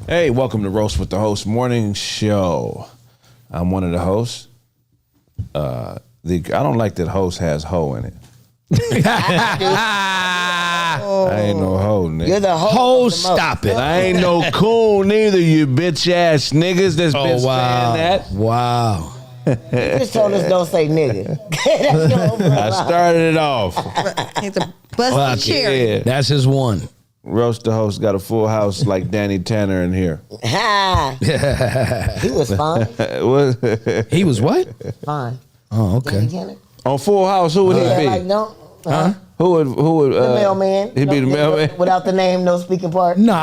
Hey, welcome to Roast with the Host Morning Show. I'm one of the hosts. I don't like that host has hoe in it. I ain't no hoe, nigga. You're the host. Ho, stop it. I ain't no coon neither, you bitch ass niggas that's been saying that. Wow. You just told us don't say nigga. That's your overall I started it off. It's a busted cherry. Yeah. That's his one. Roast the Host got a full house like Danny Tanner in here. Ha. He was fine. He was what? Fine. Oh, okay. Kenny? On Full House, who would he be? Like, no. Huh? Who would The mailman. He'd be the mailman. Without the name, no speaking part. No,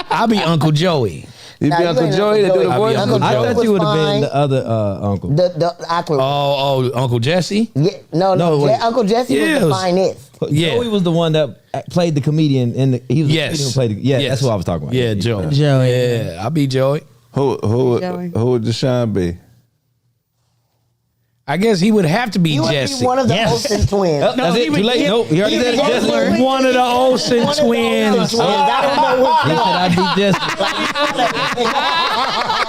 I'll be Uncle Joey. He'd Nah, be you Uncle ain't Joey to Uncle do the Joey. voice? Uncle I Joey thought was you would have fine. been the other uncle. The awkward. Oh, Uncle Jesse? Yeah, no. wait. Uncle Jesse Yeah, was it the was- finest. Yeah. Joey was the one that played the comedian he was the comedian who played that's who I was talking about. Yeah, Joey. Joey. Yeah, I'll be Joey. Who Joey. would Deshaun be? I guess he would have to be He would Jesse. be one of the Olsen twins. That's it. Too late. Nope. He already said it. Jesse. Jesse. One of the Olsen One of the twins. Olsen twins. I don't know which He said one. I'd be Jesse.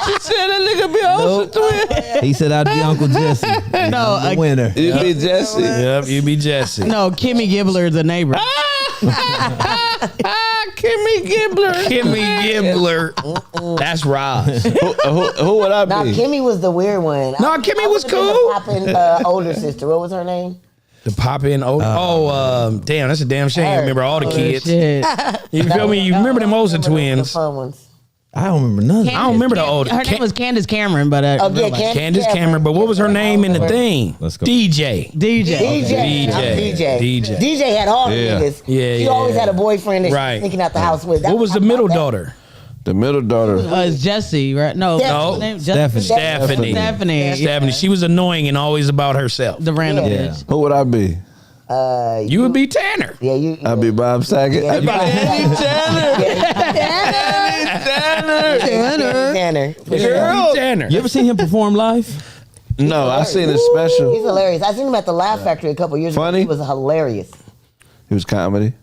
She said that nigga be Olsen twin. He said I'd be Uncle Jesse. No, the winner. You'd be Jesse. Yep, you be Jesse. No, Kimmy Gibbler, the neighbor. Kimmy Gibbler. That's Roz. Who would I be? Now, Kimmy was the weird one. No, Kimmy was cool. The poppin', older sister. What was her name? The pop in damn, that's a damn shame. You remember all the kids. Shit. You feel me? You remember them Olsen The twins. fun ones. I don't remember none. I don't remember the old. Her name was Candace Cameron, but Oh, yeah, Candace Cameron, but what was her name in the thing? Let's go. DJ. DJ. DJ had all the Yeah. niggas. Yeah, She yeah. always had a boyfriend that she Right. was sneaking out the house with. What was the middle daughter? The middle daughter. It's Jesse, right? No. No. Her name- Stephanie. Stephanie. Stephanie. Stephanie. She was annoying and always about herself. The random Yeah. bitch. Who would I be? You would be Tanner. Yeah, you. I'd be Bob Saget. Yeah, I'd be Tanner. You would be Tanner. You ever seen him perform live? No, I seen his special. He's hilarious. I seen him at the Laugh Factory a couple years Funny? ago. He was hilarious. He was comedy.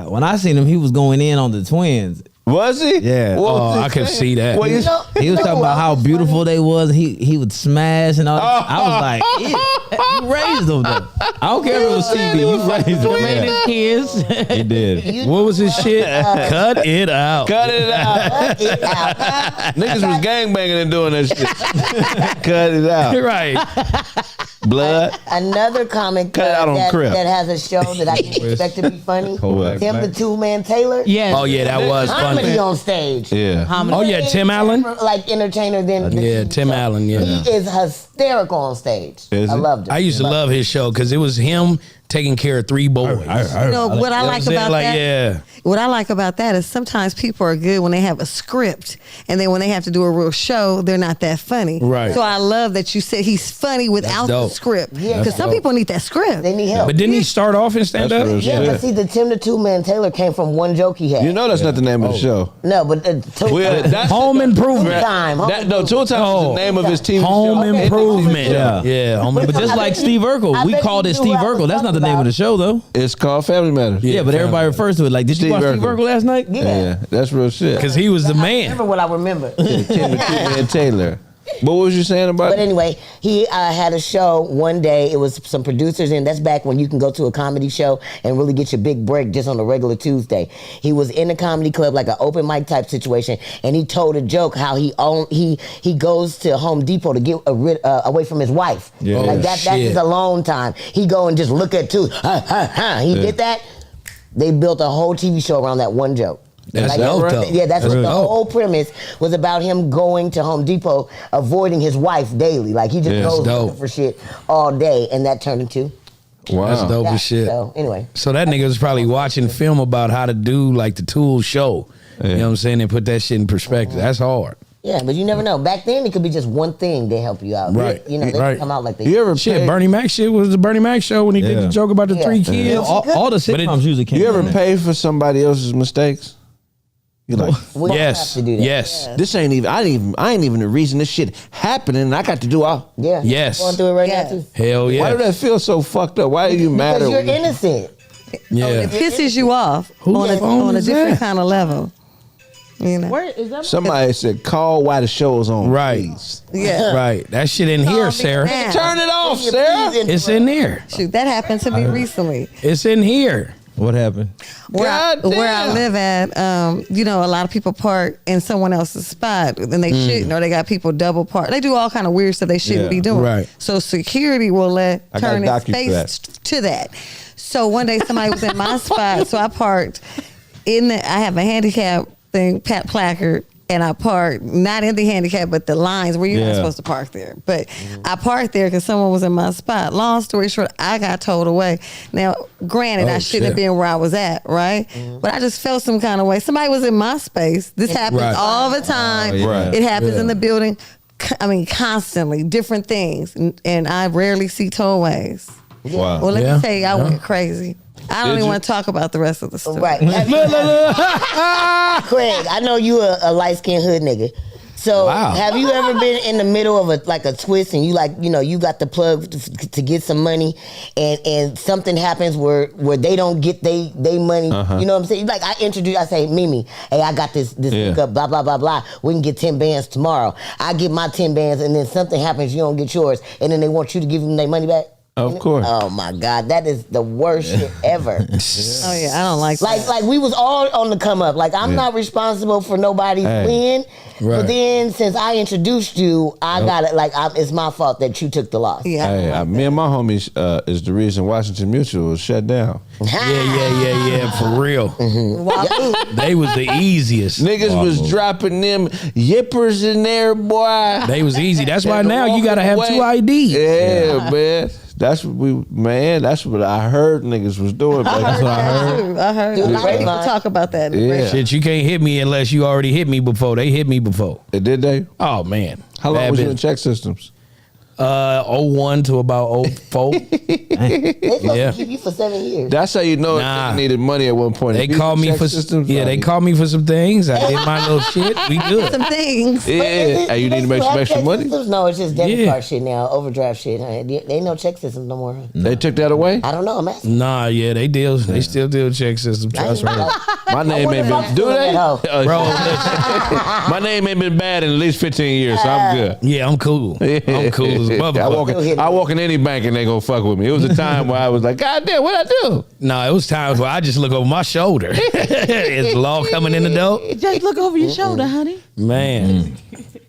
When I seen him, he was going in on the twins. Was he? Yeah. What was Oh, he I could saying? see that. What you- He was talking about how beautiful they was. He would smash and all. I was like, yeah, you raised them though. I don't care if it was TV. You raised them. Made his kids. He did. What was his shit? Cut it out. Cut it out. Cut it out. Niggas was gangbanging and doing that shit. Cut it out. Right. Blood. Another comic Cut it out on that Crip. has a show that I didn't expect to be funny. What? Him, the two-man Taylor. Yes. Oh yeah, that was Comedy funny. on stage. Yeah. Oh yeah, Tim Allen. Like entertainer than Yeah, Tim Allen. He Yeah. is hysterical on stage. Is I he? loved it. I used to love his show because it was him taking care of 3 boys. You know what I like about like, that? yeah. What I like about that is sometimes people are good when they have a script, and then when they have to do a real show, they're not that funny. Right. So I love that you said he's funny without the dope. script. Yeah. Because some people need that script. They need help. But didn't he start off in stand That's up? real yeah, shit. but see, the Tim the Two-Man Taylor came from one joke he had. You know that's not the name of the show. No, but That's Home Improvement. Time. No, Two Times is the name of his TV Home show. Improvement. Yeah. Yeah. Home But Improvement. just like Steve Urkel, we called it Steve Urkel. That's not the name of the show though. It's called Family Matters. Yeah, but everybody refers to it like, did you Steve watch Steve Urkel. Urkel last night? Yeah. That's real shit. Because he was the Remember man. what I remember. Timothy and Taylor. But what was you saying about But anyway, he had a show one day. It was some producers in. That's back when you can go to a comedy show and really get your big break just on a regular Tuesday. He was in a comedy club, like an open mic type situation, and he told a joke how he goes to Home Depot to get away from his wife. Yeah. Like that's Shit. his alone time. He go and just look at two. He did that. They built a whole TV show around that one joke. That's dope, though. Yeah, that's what Really the dope. whole premise was about, him going to Home Depot, avoiding his wife daily. Like he just Yeah, goes that's dope. looking for shit all day, and that turned into Wow. That's dope that. as shit. So anyway, So that nigga was probably watching film about how to do like the Tool show. You know what I'm saying? And put that shit in perspective. That's hard. yeah, but you never know. Back then, it could be just one thing to help you out. Right. You know, they Right. come out like they. You ever Shit, pay, Bernie Mac shit was the Bernie Mac show when he did Yeah. the joke about the Yeah. 3 Yeah. kids. All the sitcoms usually came. you ever from that. pay for somebody else's mistakes? You like, We don't Yes. have to do that. Yes. this ain't even. I ain't even the reason this shit happening. And I got to do all. Yeah. Yes. Going through it right Yeah. now too. Hell Why yeah. do that feel so fucked up? Why are you mad Because at you're me? innocent. It Yeah. pisses you off Whose on phone a is different that? kind of level. You know. Where is that? Somebody said, call while the show is on. Right. Please. Yeah. Right. That shit in here, Sarah. now. Turn it off, Sarah. It's in there. Shoot, that happened to me recently. It's in here. What happened? Where I Goddamn. live at, you know, a lot of people park in someone else's spot and they shouldn't, or they got people double park. They do all kind of weird stuff they shouldn't Yeah. be doing. Right. So security will I gotta turn its dock you for face to that. So one day somebody was in my spot, so I parked in the. I have a handicap thing, placard. And I parked not in the handicap, but the lines where you're not supposed to park there. But I parked there because someone was in my spot. Long story short, I got towed away. Now, granted, Oh, I shouldn't have shit. been where I was at, right? But I just felt some kind of way. Somebody was in my space. This happens Right. all the time. Oh, yeah. Right. It happens Yeah. in the building. I mean, constantly, different things. And I rarely see towaways. Wow. Well, let Yeah. me tell you, I went crazy. I don't Did even you? want to talk about the rest of the story. Right. Craig, I know you a light skinned hood nigga. So Wow. have you ever been in the middle of a twist and you you got the plug to get some money and something happens where they don't get they money, you know what I'm saying? Like I say, Mimi, hey, I got this hookup, blah, blah, blah, blah. We can get 10 bands tomorrow. I get my 10 bands and then something happens, you don't get yours, and then they want you to give them their money back? Of course. Oh my God, that is the worst shit ever. Oh, yeah, I don't like that. Like we was all on the come up. Like I'm not responsible for nobody's win. Right. But then since I introduced you, I got it. Like it's my fault that you took the loss. Yeah. Hey, me and my homies is the reason Washington Mutual was shut down. Yeah, for real. They was the easiest. Niggas was dropping them yippers in there, boy. They was easy. That's why And now you gotta have walking 2 away. IDs. Yeah, man. That's what I heard niggas was doing. Back That's what I heard. I heard Dude, a lot of people grapevine. talk about that. in the Yeah. radio. Shit, you can't hit me unless you already hit me before. They hit me before. Did they? Oh man. How long Bad was you in business. check systems? 01 to about 04. They supposed Yeah. to keep you for 7 years. That's how you know Nah. if they needed money at one point. They If you called me check for systems, yeah. They like, called me for some things. I did my little shit. We good. Some things. Yeah, and you need to make some extra money. Systems? No, it's just debit Yeah. card shit now, overdraft shit. They ain't no check systems no more. They took that away. I don't know. I'm asking. Nah, yeah, they deal. They still deal check system. Trust me, My name ain't been. Do they? bro. My name ain't been bad in at least 15 years, so I'm good. Yeah, I'm cool. I'm cool as a motherfucker. I walk in any bank and they gonna fuck with me. It was a time where I was like, God damn, what I do? No, it was times where I just look over my shoulder. Is the law coming in the door? Just look over your shoulder, honey. Man,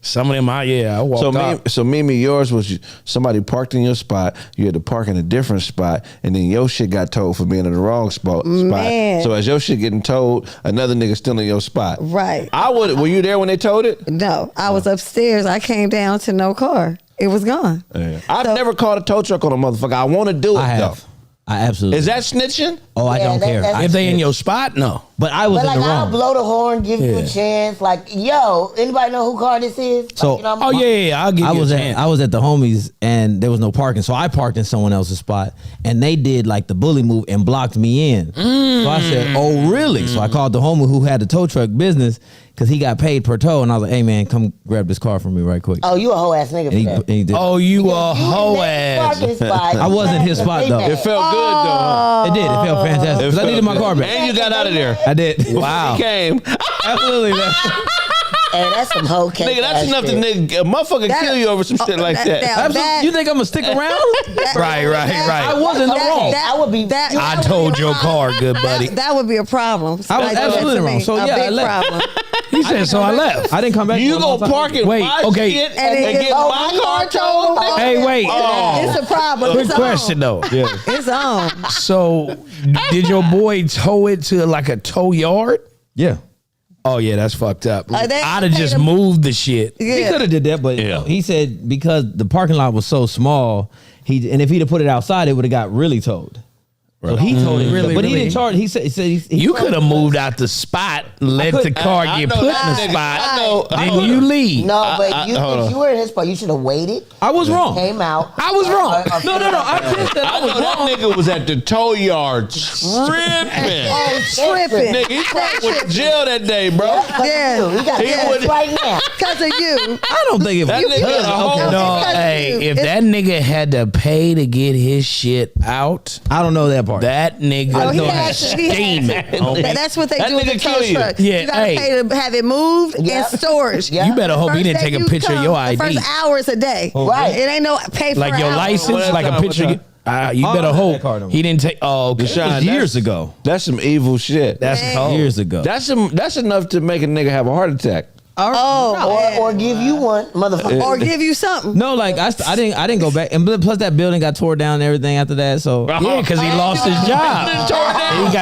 some of them, I walked out. So Mimi, yours was somebody parked in your spot. You had to park in a different spot, and then your shit got towed for being in the wrong spot. Man. So as your shit getting towed, another nigga still in your spot. Right. Were you there when they towed it? No, I was upstairs. I came down to no car. It was gone. I've So- never called a tow truck on a motherfucker. I want to do it I have. though. I absolutely. Is that snitching? Oh, I Yeah, don't care. that's- If they in your spot, no. But I was But in like the I'll wrong. blow the horn, give you Yeah. a chance. Like, yo, anybody know who car this is? Like, So- you know, Oh yeah, I'll give I you was a at chance. I was at the homies and there was no parking, so I parked in someone else's spot, and they did like the bully move and blocked me in. So I said, "Oh really?" So I called the homie who had the tow truck business because he got paid per tow, and I was like, "Hey man, come grab this car for me right quick." Oh, you a hoe ass nigga And for he, that. and he did. Oh, you a You hoe in that ass. parking spot. I wasn't his spot, though. It felt good though. It did. It felt fantastic because I needed my car back. And you got out of there. I did. Wow. He came. Absolutely. Hey, that's some hoe cake. Nigga, that's ass enough to shit. nigga, a motherfucker That- kill you over some shit like that. Absolutely. You think I'm gonna stick around? Right. I was in the wrong. I would be. That- I told your car, good buddy. That would be a problem. I was absolutely wrong. So, a yeah, I big left. problem. He said, so I left. I didn't come back. You for a go long time. park in Wait, my okay. shit And and, then get oh, my car towed? nigga? Hey, wait. It's a problem. Quick It's question on. though. It's on. So, did your boy tow it to like a tow yard? Yeah. Oh yeah, that's fucked up. They I'd have paid just him- moved the shit. He Yeah. could have did that, but Yeah. he said because the parking lot was so small, and if he'd have put it outside, it would have got really towed. So he told it, Really, but he really? didn't charge. He said he You could have moved out the spot, let the car I get know put in that the nigga. spot, I know. then you leave. No, but hold if on. you were in his spot, you should have waited. I was wrong. Came out. I was wrong. No. I just said I I was know that wrong. nigga was at the tow yard stripping. Oh, Tripping. Nigga, he probably went to jail that day, bro. Yeah. He got He this would- right now. Because of you. I don't think it That was. nigga a whole- Okay. No, Because hey, you- if it's- that nigga had to pay to get his shit out, I don't know that party. That nigga No, he was actually had steaming. homie. That's what they That do with the nigga kill kill you. truck. Yeah, You gotta hey. pay to have it moved Yep. and storage. Yep. You better hope he First didn't day take a you picture of your come, the ID. first hour is a day. Right. It ain't no pay for Like your hour. license, What like a time, picture. what You Oh, better I had hope that card on. he didn't take. Oh, okay. It was years ago. That's some evil shit. That's cold. Years ago. That's enough to make a nigga have a heart attack. Or give you one, motherfucker. Or give you something. No, like I didn't go back, and plus that building got tore down and everything after that. So Yeah, because he lost his job.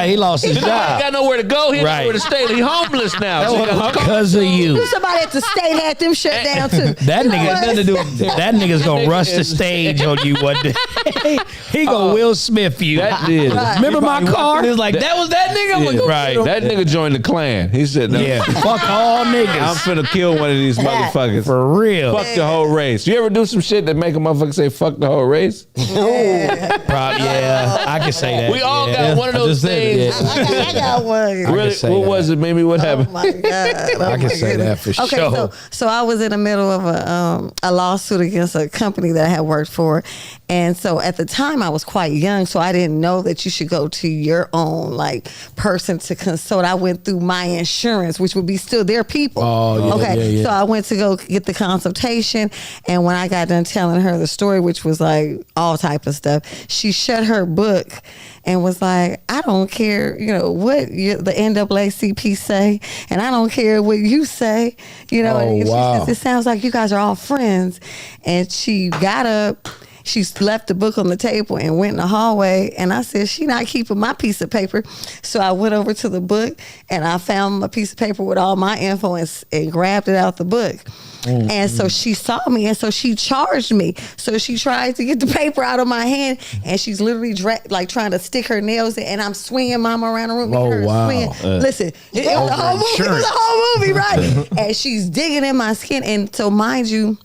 He lost his He job got nowhere to go. He Right. nowhere to stay. He homeless now. So he got to because of you. Somebody at the state had them shut down too. That You know nigga, what? nothing to do with it. that nigga's gonna rush the stage on you one day. He gonna Will Smith you. That did. Remember my car? It's like that was that nigga. I'm like, go Right. get him. That nigga joined the Klan. He said, no, Yeah, fuck all I'm niggas finna kill one of these motherfuckers. for real. Fuck the whole race. You ever do some shit that make a motherfucker say fuck the whole race? Yeah, I can say that. We all yeah. got one of I those just said it, things. I got one. Really? say What that. was it, Mimi? What Oh happened? my God. Oh I can my say that goodness. for Okay, sure. so I was in the middle of a lawsuit against a company that I had worked for. And so at the time I was quite young, so I didn't know that you should go to your own like person to consult. I went through my insurance, which would be still their people. Oh, yeah, okay. yeah, yeah. So I went to go get the consultation, and when I got done telling her the story, which was like all type of stuff, she shut her book and was like, I don't care, what the NAACP say, and I don't care what you say, Oh, and she wow. says, it sounds like you guys are all friends. And she got up, she left the book on the table and went in the hallway, and I said, she not keeping my piece of paper. So I went over to the book, and I found a piece of paper with all my info and grabbed it out the book. And so she saw me, and so she charged me. So she tried to get the paper out of my hand, and she's literally trying to stick her nails in, and I'm swinging mama around the room. Oh, and her wow. swinging. Listen, it was a whole movie. It was a whole movie, right? And she's digging in my skin. And so mind you,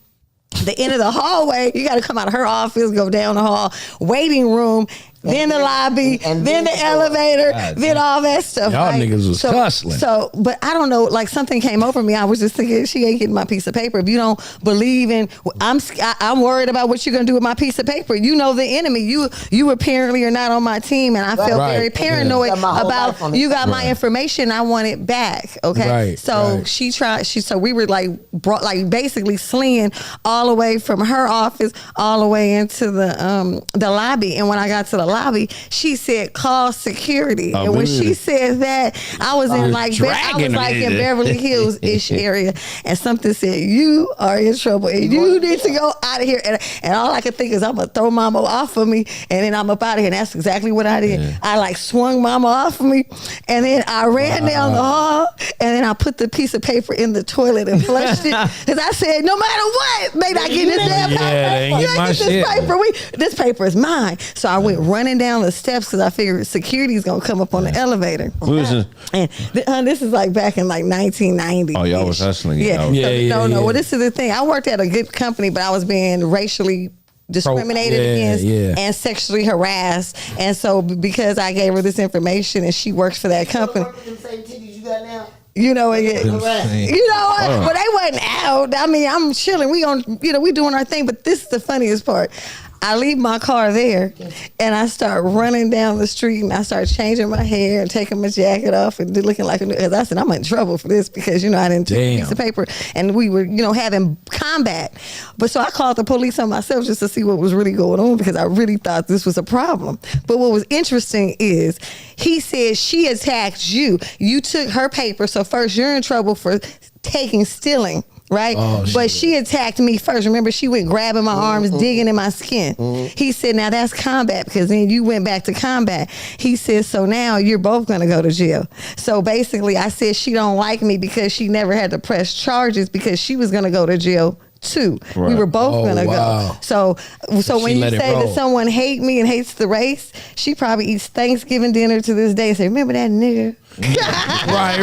the end of the hallway, you got to come out of her office, go down the hall, waiting room, then the lobby, and then the elevator, then all that stuff. Y'all right? niggas was hustling. So, but I don't know, like something came over me. I was just thinking, she ain't getting my piece of paper. If you don't believe in, I'm worried about what you're gonna do with my piece of paper. You know the enemy. You apparently are not on my team, and I felt Right. very paranoid You got my whole about life on it. you got my information. I want it back. Okay, Right, so right. so we were basically slinging all the way from her office all the way into the lobby. And when I got to the lobby, she said, call security. Oh, And when really? she said that, I was in dragging in her. Beverly Hills ish area, and something said, you are in trouble and you need to go out of here. And all I could think is, I'm gonna throw mama off of me, and then I'm up out of here. And that's exactly what I did. I swung mama off of me, and then I ran down the hall, and then I put the piece of paper in the toilet and flushed it, because I said, no matter what, they not getting this damn Yeah, paper. they ain't You get my this shit. paper. This paper is mine. So I went running down the steps because I figured security's gonna come up on the elevator. We was in- And this is like back in like 1990. Oh, y'all was hustling. Yeah. Yeah, So, yeah, no. yeah. Well, this is the thing. I worked at a good company, but I was being racially discriminated yeah, against yeah. and sexually harassed. And so because I gave her this information and she works for that company, you know, and you know what? But they wasn't out. I mean, I'm chilling. We doing our thing. But this is the funniest part. I leave my car there, and I start running down the street, and I start changing my hair and taking my jacket off and looking like a new. Because I said, I'm in trouble for this because I didn't take a Damn. piece of paper, and we were having combat. But so I called the police on myself just to see what was really going on, because I really thought this was a problem. But what was interesting is he said she attacked you. You took her paper, so first you're in trouble for stealing. Right? Oh, But shit. she attacked me first. Remember, she went grabbing my arms, digging in my skin. He said, now that's combat, because then you went back to combat. He said, so now you're both going to go to jail. So basically, I said she don't like me because she never had to press charges, because she was going to go to jail too. We Right. were both Oh, gonna wow. go. So when you let it say roll. that someone hate me and hates the race, she probably eats Thanksgiving dinner to this day and say, remember that nigga? Right.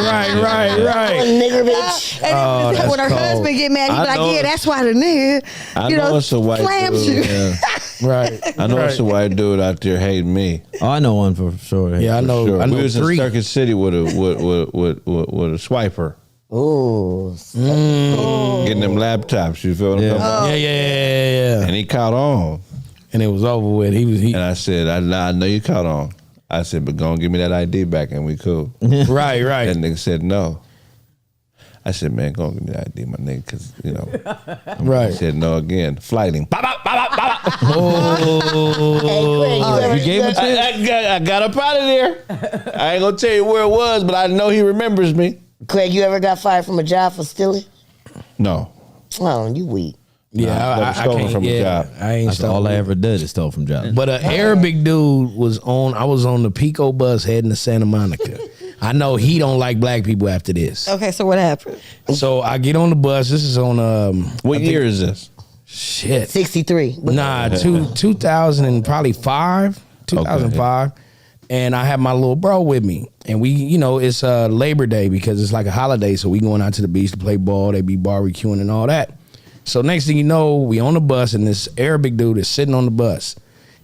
Nigger bitch. And Oh, that's when her cold. husband get mad, he be I like, know- yeah, that's why the nigga, I know it's a white slams dude. you. Yeah. Right. I know it's a white dude out there hating me. Oh, I know one for sure. Yeah, I know. Sure. I know We was 3. in Circuit City with a swiper, Ooh. getting them laptops. You feel what I'm talking about? Yeah. And he caught on, And it was over with. and I said, I know you caught on. I said, but go and give me that ID back and we cool. Right. That nigga said no. I said, man, go and give me that ID, my nigga, because, you know. Right. He said no again. Flighting. Bop, bop, bop, bop, bop. You gave it to him? I got up out of there. I ain't going to tell you where it was, but I know he remembers me. Craig, you ever got fired from a job for stealing? No. Oh, you weak. Yeah, Never I stolen can't. from a job. I ain't That's all stolen. I ever did is stole from jobs. But an Arabic dude was on. I was on the Pico bus heading to Santa Monica. I know he don't like black people after this. Okay, so what happened? So I get on the bus. This is on What year is this? shit. 63. Nah, 2000 and probably 2005. And I have my little bro with me. And we, you know, it's Labor Day because it's like a holiday. So we going out to the beach to play ball. They be barbecuing and all that. So next thing you know, we on the bus and this Arabic dude is sitting on the bus.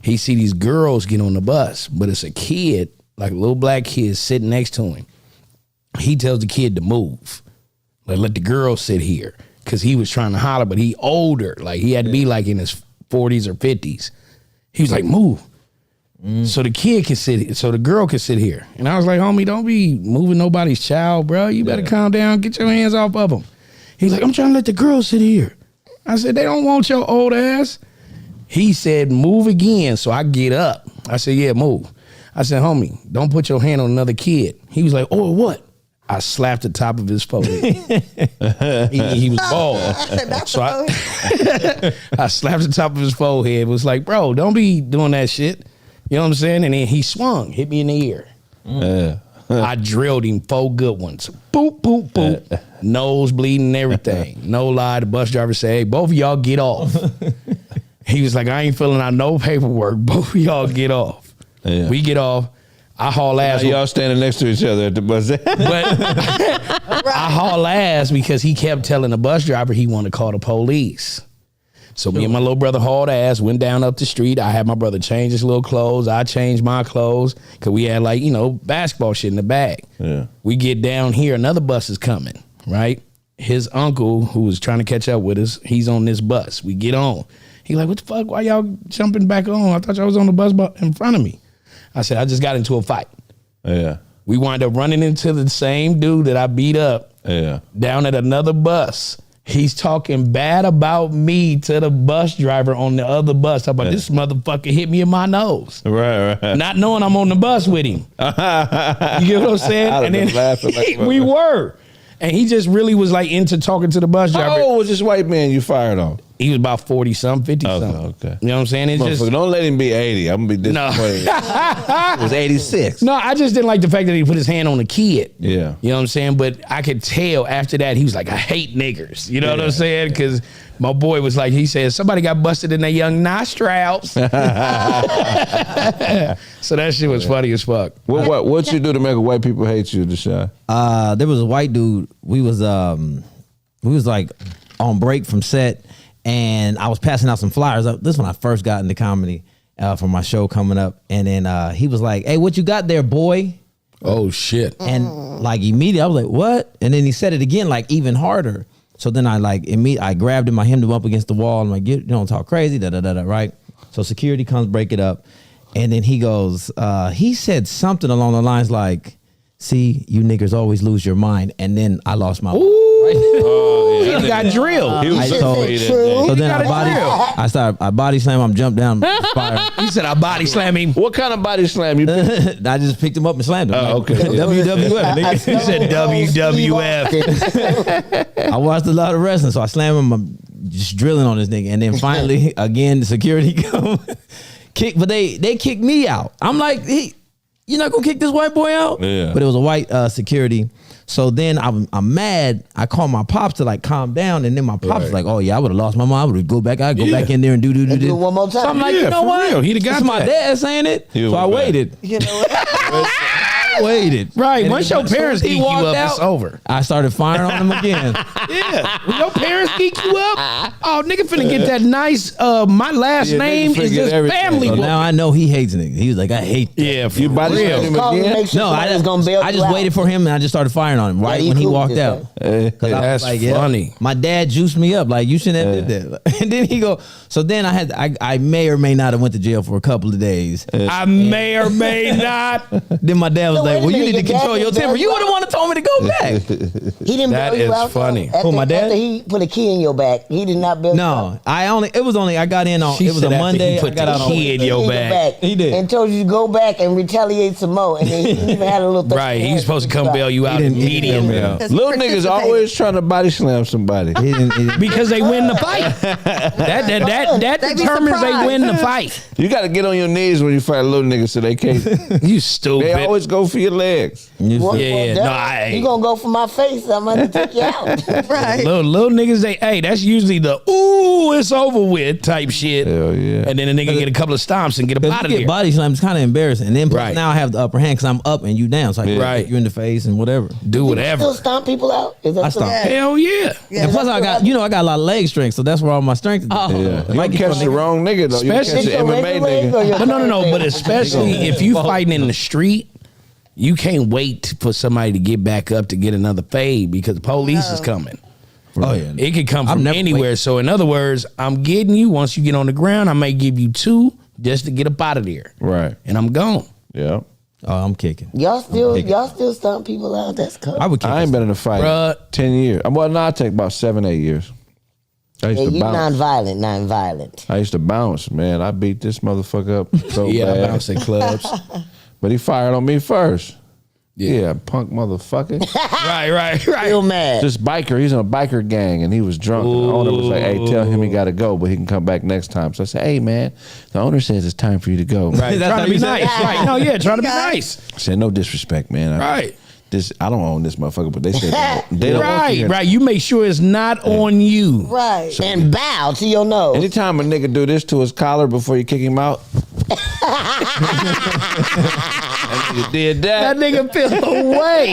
He see these girls get on the bus, but it's a kid, like a little black kid sitting next to him. He tells the kid to move. Like, let the girl sit here. Cause he was trying to holler, but he older. Like he had to be like in his 40s or 50s. He was like, move. So the kid can sit, so the girl can sit here. And I was like, homie, don't be moving nobody's child, bro. You better calm down. Get your hands off of him. He's like, I'm trying to let the girl sit here. I said, they don't want your old ass. He said, move again. So I get up. I said, yeah, move. I said, homie, don't put your hand on another kid. He was like, oh, what? I slapped the top of his forehead. he was bald. So I slapped the top of his forehead. It was like, bro, don't be doing that shit. You know what I'm saying? And then he swung, hit me in the ear. I drilled him 4 good ones. Boop, boop, boop. Nose bleeding and everything. No lie, the bus driver said, hey, both of y'all get off. He was like, I ain't filling out no paperwork. Both of y'all get off. Yeah. We get off. I haul ass. Y'all standing next to each other at the bus. But I haul ass because he kept telling the bus driver he wanted to call the police. So me and my little brother hauled ass, went down up the street. I had my brother change his little clothes. I changed my clothes because we had like, you know, basketball shit in the bag. Yeah. We get down here, another bus is coming, right? His uncle, who was trying to catch up with us, he's on this bus. We get on. He like, what the fuck? Why y'all jumping back on? I thought y'all was on the bus in front of me. I said, I just got into a fight. Yeah. We wind up running into the same dude that I beat up Yeah. down at another bus. He's talking bad about me to the bus driver on the other bus. Talking about this motherfucker hit me in my nose. Right. Not knowing I'm on the bus with him. You get what I'm saying? I'd have And been then laughing like we were. And he just really was like into talking to the bus driver. How old was this white man you fired on? He was about 40-something, 50-something. Okay. You know what I'm saying? It's just... Motherfucker, don't let him be 80. I'm going to be No. disappointed. It was 86. No, I just didn't like the fact that he put his hand on the kid. Yeah. You know what I'm saying? But I could tell after that, he was like, I hate niggers. You know what I'm saying? Because my boy was like, he said, somebody got busted in their young nostrils. So that shit was funny as fuck. What you do to make white people hate you, Deshaun? There was a white dude. We was like on break from set, and I was passing out some flyers. This is when I first got into comedy for my show coming up, and then he was like, "Hey, what you got there, boy?" Oh, shit. And like immediately, I was like, "What?" And then he said it again, like even harder. So then I grabbed him, I hemmed him up against the wall. I'm like, you don't talk crazy, da da da da, right? So security comes, break it up, and then he goes, he said something along the lines like, "See, you niggers always lose your mind," and then I lost my mind. He got drilled. He was So then I body slam him, jumped down, fire. He said, I body slam him. What kind of body slam you did? I just picked him up and slammed him. Oh, okay. WWF. nigga. He said WWF. I watched a lot of wrestling, so I slammed him. I'm just drilling on this nigga, and then finally, again, the security come, kick, but they kicked me out. I'm like, you're not gonna kick this white boy out? Yeah. But it was a white security. So then I'm mad. I call my pops to like calm down, and then my pops was like, "Oh yeah, I would have lost my mind. I would go back. I'd go back in there and do Do this." it one more time. So I'm like, Yeah, you know for what? real. He'd have got This is my that. dad saying it. He So was I bad. waited. You know what? waited. Right. And Once then your as soon parents as he geek you walked up, out, it's over. I started firing on him again. Yeah. When your parents geek you up, oh, nigga finna get that nice, my last Yeah, nigga name finna is get just everything. family. So book. now I know he hates niggas. He was like, I hate that. Yeah, for You body real. slammed him Call him to again? make sure No, somebody's gonna bail I you just out. waited for him and I just started firing on him right you when he cool walked with out. this, 'Cause I was That's like, yeah, funny. my dad juiced me up. Like, you shouldn't have did that. And then he go, so then I may or may not have went to jail for a couple of days. I may or may not. Then my dad was So like, wait a well, you minute, need to your control dad your didn't temper. bail You you would have out? wanted told me to go back. He didn't That bail you is out. funny. After, Who, my dad? After he put a key in your back, he did not bail you out. No, I got in on, She it was said a after Monday. he I put got the out on key in your back. He did. And told you to go back and retaliate some more. And then he even had a little thing. Right. He's supposed to come bail you out He didn't immediately. bail me out. Because Little he niggas participated. always trying to body slam somebody. He didn't- Because they win the fight. That They be determines they surprised. win the fight. You got to get on your knees when you fight a little nigga so they can't. You They stupid. always go for your legs. You Well, said- Yeah, well, no, you gonna go for my face? I'm gonna take you out. Right. Little niggas, that's usually the ooh, it's over with type shit. Hell yeah. And then a nigga get a couple of stomps and get up Because out you of get there. body slammed, it's kind of embarrassing. And then plus Right. now I have the upper hand because I'm up and you down. So I can Right. kick you in the face and whatever. Do Still whatever. stomp people out? Is that I still- stomp. Hell yeah. And plus I got, I got a lot of leg strength, so that's where all my strength is. Yeah. If You I don't get catch the wrong nigga though. You catch Especially- the MMA leg or nigga. your No. current But leg? especially if you fighting in the street, you can't wait for somebody to get back up to get another fade because the police is coming. Oh yeah. It could come I'm from never anywhere. waiting. So in other words, I'm getting you. Once you get on the ground, I may give you 2 just to get up out of there. Right. And I'm gone. Yeah. Oh, I'm kicking. Y'all still stomp people out? That's cool. I would kick. I ain't been in a fight Bruh. 10 years. Well, no, I take about 7, 8 years. I used Yeah, to you bounce. non-violent. I used to bounce, man. I beat this motherfucker up so Yeah, I bad. bounce in clubs. But he fired on me first. Yeah, punk motherfucker. right. Still mad. This biker, he's in a biker gang, and he was drunk. And the owner was like, "Hey, tell him he got to go, but he can come back next time." So I said, "Hey, man, the owner says it's time for you to go." Right. That's Trying how to be you say it? nice. Right. No, yeah, trying to be nice. I said, "No disrespect, man. Right. I don't own this motherfucker, but they said they don't want you here. Right. You make sure it's not on you. Right. And bow to your nose. Anytime a nigga do this to his collar before you kick him out, that nigga did That that. nigga feel away.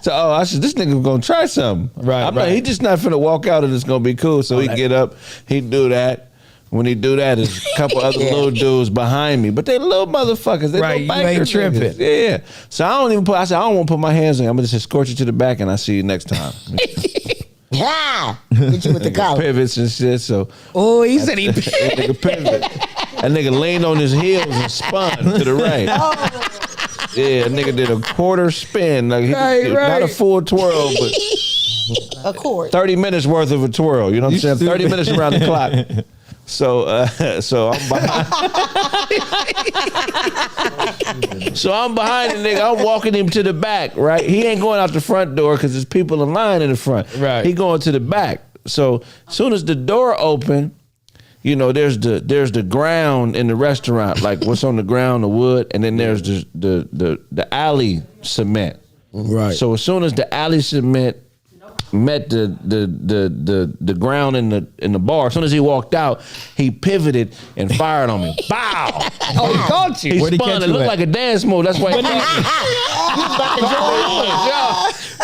So, I said, this nigga gonna try something. Right, I'm like, right. he just not finna walk out and it's gonna be cool. So he get up, he do that. When he do that, there's a couple other little dudes behind me, but they little motherfuckers. They Right, little you ain't biker tripping. niggas. Yeah. So I said, I don't want to put my hands on you. I'm gonna just escort you to the back and I see you next time. Ha! Get you with the collar. Pivots and shit. So Oh, he said he. that nigga pivot. That nigga leaned on his heels and spun to the right. Yeah, nigga did a quarter spin. Like Right, not a right. full twirl, but Of course. 30 minutes worth of a twirl. You know what I'm saying? 30 minutes around the clock. So I'm behind. So I'm behind the nigga. I'm walking him to the back, right? He ain't going out the front door because there's people in line in the front. Right. He going to the back. So as soon as the door open, you know, there's the ground in the restaurant, like what's on the ground, the wood, and then there's the alley cement. Right. So as soon as the alley cement met the ground in the bar, as soon as he walked out, he pivoted and fired on me. Bow! Oh, he caught you. He Where'd he spun. catch It you looked at? like a dance move. That's why he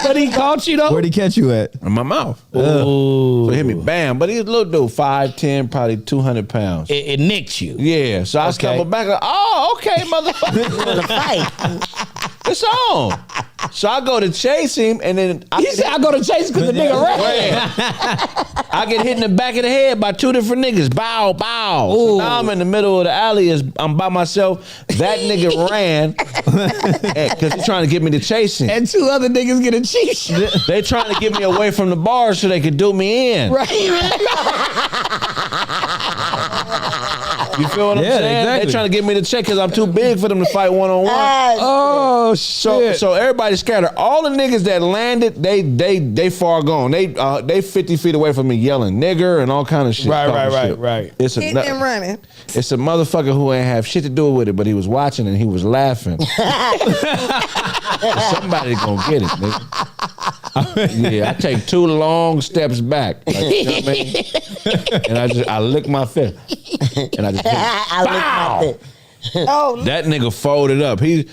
But he caught you though. Where'd he catch you at? in my mouth. Ooh. So he hit me, bam. But he was a little dude, 5'10", probably 200 pounds. It nicked you. Yeah, so I stumbled back. Like, oh, okay, motherfucker, Want to fight. it's on. So I go to chase him, and then He said, I go to chase because the nigga ran. I get hit in the back of the head by 2 different niggas. Bow, bow. So now I'm in the middle of the alley. I'm by myself. That nigga ran because he's trying to get me to chase him. And 2 other niggas get a cheat shot. They trying to get me away from the bar so they could do me in. Right. You feel what I'm Yeah, saying? exactly. They trying to get me to check because I'm too big for them to fight one-on-one. Oh So shit. so everybody's scattered. All the niggas that landed, they far gone. They 50 feet away from me yelling nigger and all kind of shit. Right. It's a Hitting and running. it's a motherfucker who ain't have shit to do with it, but he was watching and he was laughing. Somebody gonna get it, nigga. Yeah, I take 2 long steps back. Like, you know what I mean? And I lick my fist. And I just hit it. I look like that. Oh, That nigga folded up. He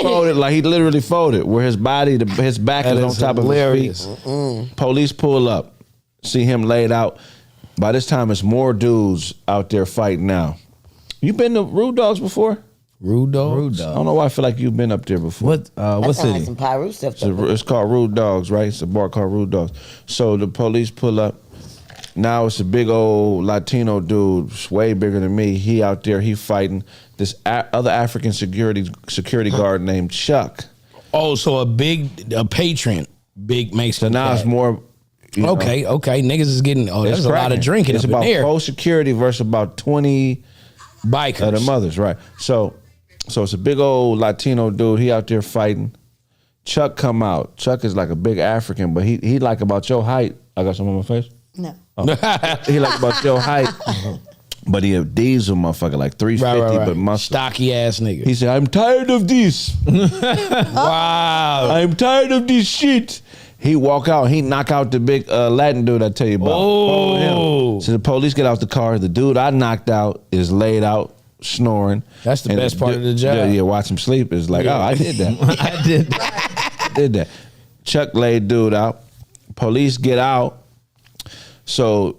folded like he literally folded, where his body, his back That is on is top hilarious. of his feet. Police pull up, see him laid out. By this time, it's more dudes out there fighting now. You been to Rude Dogs before? Rude Dog. Rude I dog. don't know why I feel like you've been up there before. What That sounds like city? some Pyru stuff. It's called Rude Dogs, right? It's a bar called Rude Dogs. So the police pull up. Now it's a big old Latino dude, way bigger than me. He out there, he fighting this other African security guard named Chuck. Oh, so a patron, big makes. So now it's more. you know, Okay. Niggas is getting. Oh, it's there's a lot cracking. of drinking It's up about in there. 4 security versus about 20 Bikers. of the mothers, right? So it's a big old Latino dude. He out there fighting. Chuck come out. Chuck is like a big African, but he like about your height. I got some on my face. no. He like about your height, but he a diesel motherfucker, like 350, Right. but muscle. Stocky ass nigga. He said, "I'm tired of this. Wow. I'm tired of this shit." He walk out. He knock out the big Latin dude I tell you about. Oh. Follow him. So the police get out the car. The dude I knocked out is laid out snoring. That's the And best part of the job. Yeah, watch him sleep. It's like, oh, I did that. I did. Did that. Chuck laid dude out. Police get out. So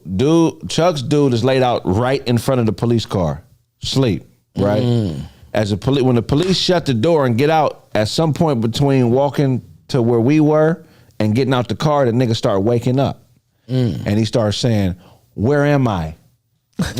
Chuck's dude is laid out right in front of the police car, sleep. Right. When the police shut the door and get out, at some point between walking to where we were and getting out the car, the nigga started waking up, and he started saying, "Where am I?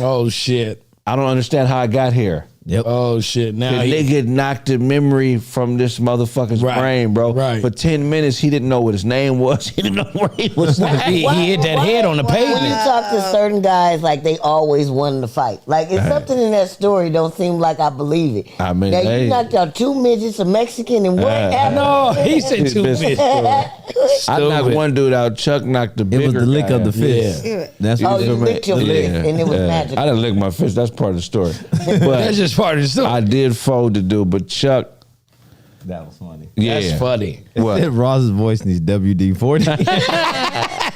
Oh shit. I don't understand how I got here." Yep. Oh shit. The Now he, nigga knocked the memory from this motherfucker's Right, brain, bro. right. For 10 minutes, he didn't know what his name was. He didn't know where he was. he hit that head on the When you pavement. talk to certain guys, like they always wanted to fight. Like it's something in that story don't seem like I believe it. I mean, now hey. you knocked out 2 midgets, a Mexican, and what happened? No, he said His two business bitches. story. I knocked Stupid. one dude out. Chuck knocked the It bigger was the lick guy of the out. fist. Yeah. That's Oh, what you licked your fist, and it was magic. I didn't lick my fist. That's part of the story. That's But just part of the story. I did fold the dude. But Chuck, That was funny. yeah. That's funny. What? Ross's voice needs WD-40.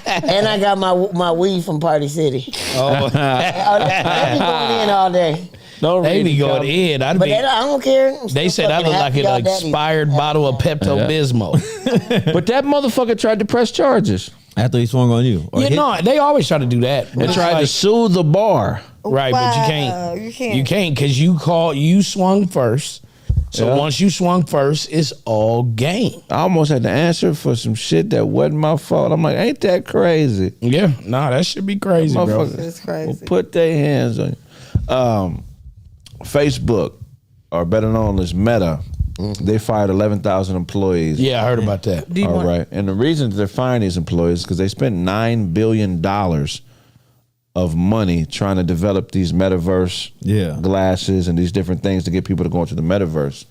And I got my weed from Party City. Oh, Oh, they be going in all day. Don't they read be the going comments. in. I'd But be. I don't care. I'm They still said I fucking look like happy an y'all daddies. expired bottle of Pepto Bismol. But that motherfucker tried to press charges. After he swung on you. Or Yeah, hit- no, they always try to do that. They But tried to like- sue the bar. right, but you Wow, can't. you can't. You can't because you swung first. So Yeah. once you swung first, it's all game. I almost had to answer for some shit that wasn't my fault. I'm like, ain't that crazy? Yeah, nah, that should be crazy, bro. Motherfuckers It's crazy. will put their hands on you. Facebook, or better known as Meta, they fired 11,000 employees. Yeah, I heard about that. Do you All want, right. And the reason they're firing these employees is because they spent $9 billion of money trying to develop these metaverse Yeah. glasses and these different things to get people to go into the metaverse.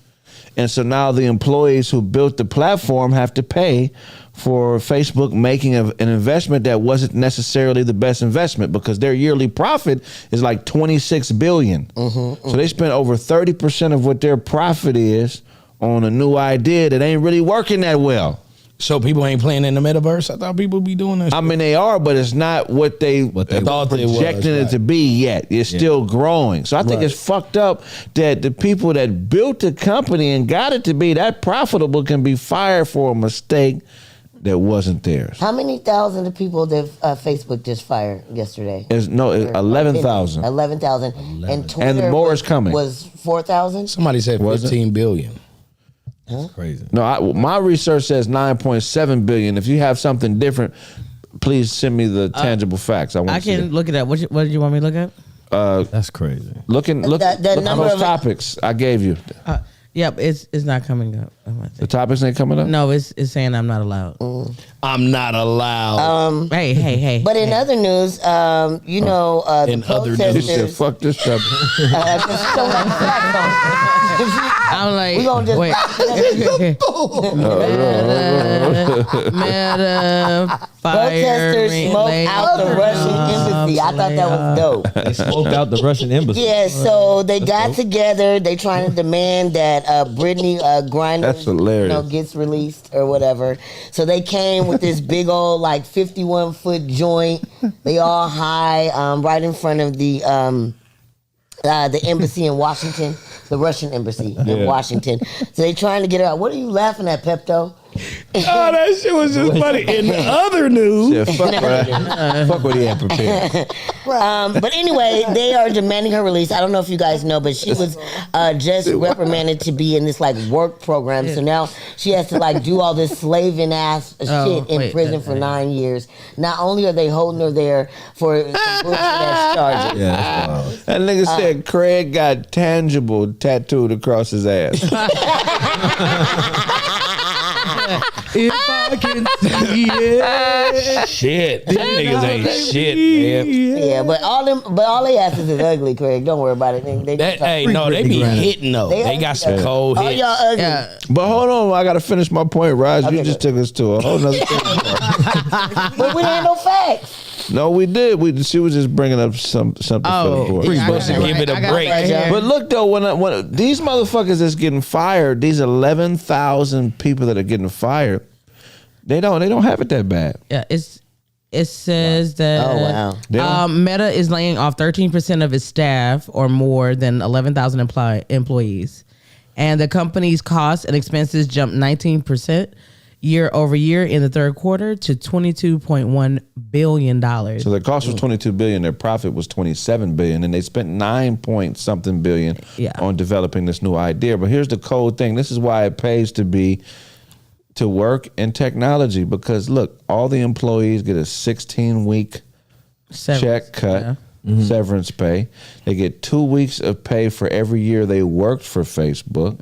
And so now the employees who built the platform have to pay for Facebook making an investment that wasn't necessarily the best investment because their yearly profit is like $26 billion. So they spent over 30% of what their profit is on a new idea that ain't really working that well. So people ain't playing in the metaverse. I thought people be doing this. I mean, they are, but it's not what they thought it was, projecting it right. to be yet. It's still growing. So I think Right. it's fucked up that the people that built the company and got it to be that profitable can be fired for a mistake that wasn't theirs. How many thousand of people did Facebook just fire yesterday? It's 11,000. 11,000. And Twitter more is coming. Was 4,000? Somebody said Was it? 15 billion. Crazy. No, my research says 9.7 billion. If you have something different, please send me the tangible facts. I want I to see can it. look at that. What did you want me to look at? That's crazy. Look at The number those of- topics I gave you. Yep, it's not coming up. on my The thing. topics ain't coming up? No, it's saying I'm not allowed. I'm not allowed. Hey. But in other news, you know, the In other news. He protesters. said, fuck this topic. Just don't have facts on it. I'm like, We gonna just- wait. Meta Protesters firing smoked lady out the Russian embassy. I thought that was dope. They smoked out the Russian embassy. Yeah, so they got together. They trying to demand that Brittany Griner, That's hilarious. gets released or whatever. So they came with this big old like 51-foot joint. They all high, right in front of the embassy in Washington the Russian embassy in Washington. So they trying to get her out. What are you laughing at, Pepto? Oh, that shit was just funny. In other news, Yeah, fuck what he had prepared. But anyway, they are demanding her release. I don't know if you guys know, but she was just reprimanded to be in this like work program. So now she has to like do all this slaving ass shit in prison for 9 years. Not only are they holding her there for some bullshit ass charges. Yeah, that's wild. That nigga said Craig got tangible tattooed across his ass. if I can see it. Shit, these niggas ain't shit, man. Yeah, but all they asses is ugly, Craig. Don't worry about it. They Be hitting though. They got some cold all hits. y'all ugly. Yeah. But hold on, I gotta finish my point, Raj. Okay, You just took us to a whole nother thing. But we ain't no facts. No, we did. She was just bringing up something for the board. We're supposed to give it a break. But look though, when these motherfuckers that's getting fired, these 11,000 people that are getting fired, they don't have it that bad. Yeah, it says that Oh, wow. Meta is laying off 13% of its staff or more than 11,000 employees. And the company's costs and expenses jumped 19% year over year in the third quarter to $22.1 billion. So their cost was $22 billion, their profit was $27 billion, and they spent 9 point something billion on developing this new idea. But here's the cold thing. This is why it pays to work in technology, because look, all the employees get a 16-week check cut, severance pay. They get 2 weeks of pay for every year they worked for Facebook,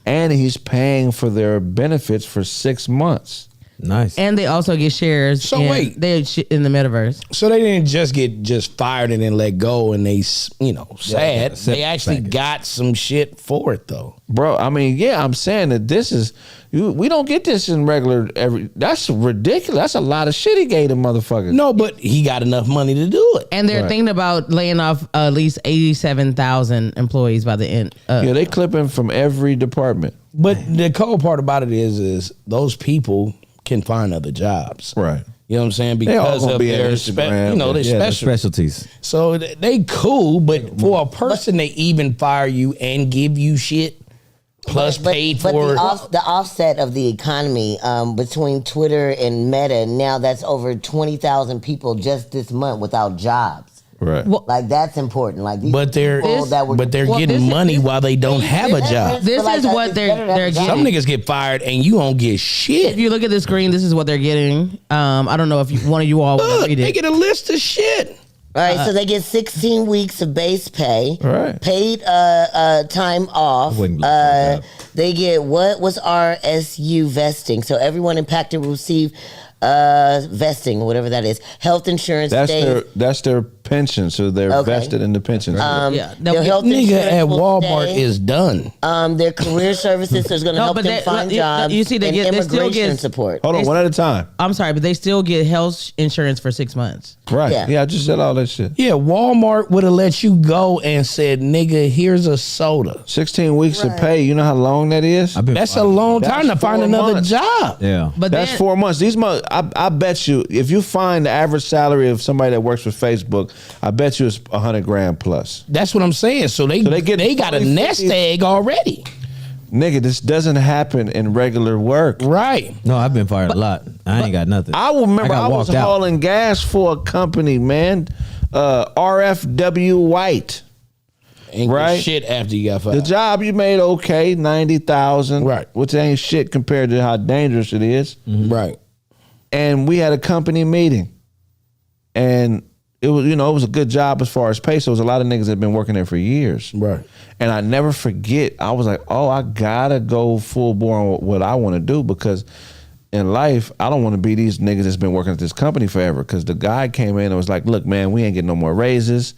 and he's paying for their benefits for 6 months. Nice. And they also get shares. So in, wait. they're in the metaverse. So they didn't just get fired and then let go and they, sad. They actually got some shit for it though. Bro, I mean, yeah, I'm saying that this is, we don't get this in regular that's ridiculous. That's a lot of shit he gave them motherfuckers. No, but he got enough money to do it. And they're thinking about laying off at least 87,000 employees by the end. Yeah, they clipping from every department. But the cold part about it is those people can find other jobs. Right. You know what I'm saying? They all Because gonna of be on their, Instagram. their Yeah, the special. specialties. So they cool, but for a person they even fire you and give you shit plus paid but for the offset of the economy between Twitter and Meta, now that's over 20,000 people just this month without jobs. Right. Like that's important. Like these but they're people that were getting money while they don't have a job. This But is what they're Some getting. niggas get fired and you don't get If shit. you look at the screen, this is what they're getting. I don't know if one of you all want to Look, read they it. get a list of shit. All right, so they get 16 weeks of base pay, Right. paid time off. wouldn't look like that. They get what was RSU vesting. So everyone impacted will receive vesting, whatever that is. Health insurance. That's their pension, so they're Okay. vested in the pension. Yeah, Their health Nigga insurance at will Walmart stay. is done. Their career services so it's going to No, help but them they- find you- jobs. you see, they and get- they still immigration get- support. Hold on, one at a time. I'm sorry, but they still get health insurance for 6 months. Right. Yeah. Yeah, I just said all that shit. Yeah, Walmart would have let you go and said, nigga, here's a soda. 16 weeks of pay. You know how long that is? I've been That's a fired. long time to That's find 4 another months. job. Yeah. But That's then, 4 months. I bet you, if you find the average salary of somebody that works for Facebook, I bet you it's $100,000 plus. That's what I'm saying. So they they get got a 40, nest 50. egg already. Nigga, this doesn't happen in regular work. Right. No, I've been fired a lot. I ain't got nothing. I will remember got I was walked out. hauling gas for a company, man. RFW White. Ain't Right. right. Shit after you got The fired. job you made okay, 90,000. Right. Which ain't shit compared to how dangerous it is. Right. And we had a company meeting. And it was, it was a good job as far as pay. So it was a lot of niggas that had been working there for years. Right. And I never forget, I was like, oh, I gotta go full bore on what I want to do, because in life, I don't want to be these niggas that's been working at this company forever. Because the guy came in and was like, look, man, we ain't getting no more raises.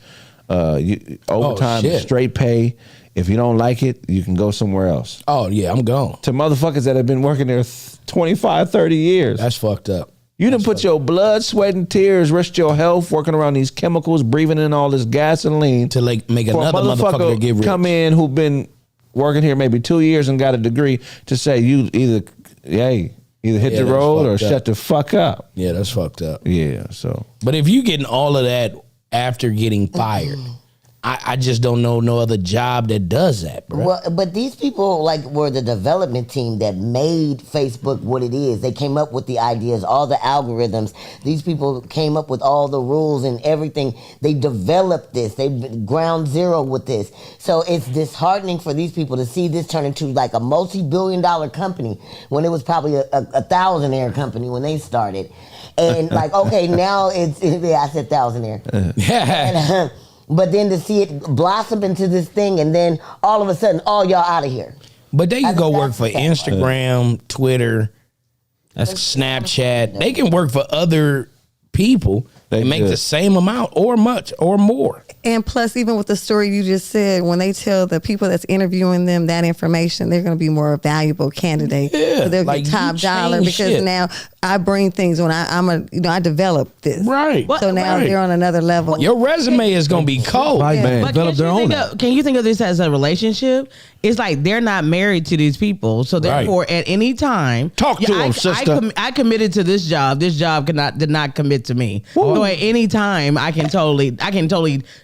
Overtime, shit. straight pay. If you don't like it, you can go somewhere else. Oh, yeah, I'm gone. To motherfuckers that have been working there 25, 30 years. That's fucked up. You done put your blood, sweat, and tears, risked your health, working around these chemicals, breathing in all this gasoline. To like make For a another motherfucker to get rich. come in who been working here maybe 2 years and got a degree to say you either hit Yeah, the that's road or fucked up. shut the fuck up. Yeah, that's fucked up. Yeah, so But if you getting all of that after getting fired, I just don't know no other job that does that, bro. Well, but these people like were the development team that made Facebook what it is. They came up with the ideas, all the algorithms. These people came up with all the rules and everything. They developed this. They ground zero with this. So it's disheartening for these people to see this turn into like a multi-billion-dollar company when it was probably a thousandaire company when they started. And like, okay, now it's I said thousandaire. And, but then to see it blossom into this thing, and then all of a sudden, all y'all out of here. But they can go work for That's Instagram, Twitter, Snapchat. They can work for other people They and make could. the same amount or much or more. And plus, even with the story you just said, when they tell the people that's interviewing them that information, they're going to be more valuable candidates. Yeah, So they'll like, get top you dollar change because shit. now I bring things when I develop this. Right. So now Right. they're on another level. Your resume is going to be cold. Right, man. But Develop their own. can you think of this as a relationship? It's like they're not married to these people, so therefore, at any time, Talk to them, sister. I committed to this job. This job did not commit to me. So at any time, I can totally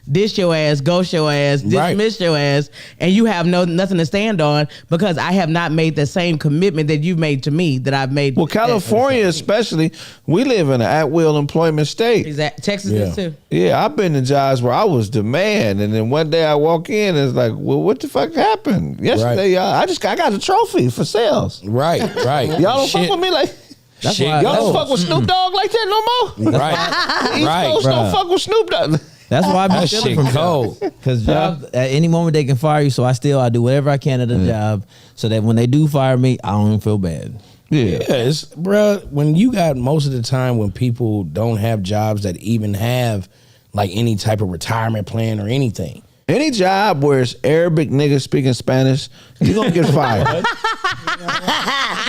dish your ass, ghost your ass, dismiss your ass, and you have nothing to stand on because I have not made the same commitment that you've made to me that I've made. Well, California especially, we live in an at-will employment state. Exactly. Texas Yeah. is too. Yeah, I've been in jobs where I was the man, and then one day I walk in, and it's like, well, what the fuck happened? Yesterday, I got a trophy for sales. Right. Y'all don't fuck with me like That's y'all don't fuck with Snoop Dogg like that no more. Right. East Right, Coast don't bruh. fuck with Snoop Dogg. That's why I be That stealing shit from cold. Because jobs at any moment they can fire you. So I do whatever I can at a job, so that when they do fire me, I don't even feel bad. Yeah. Yes, bro. When you got most of the time when people don't have jobs that even have like any type of retirement plan or anything. Any job where it's Arabic niggas speaking Spanish, you're gonna get fired.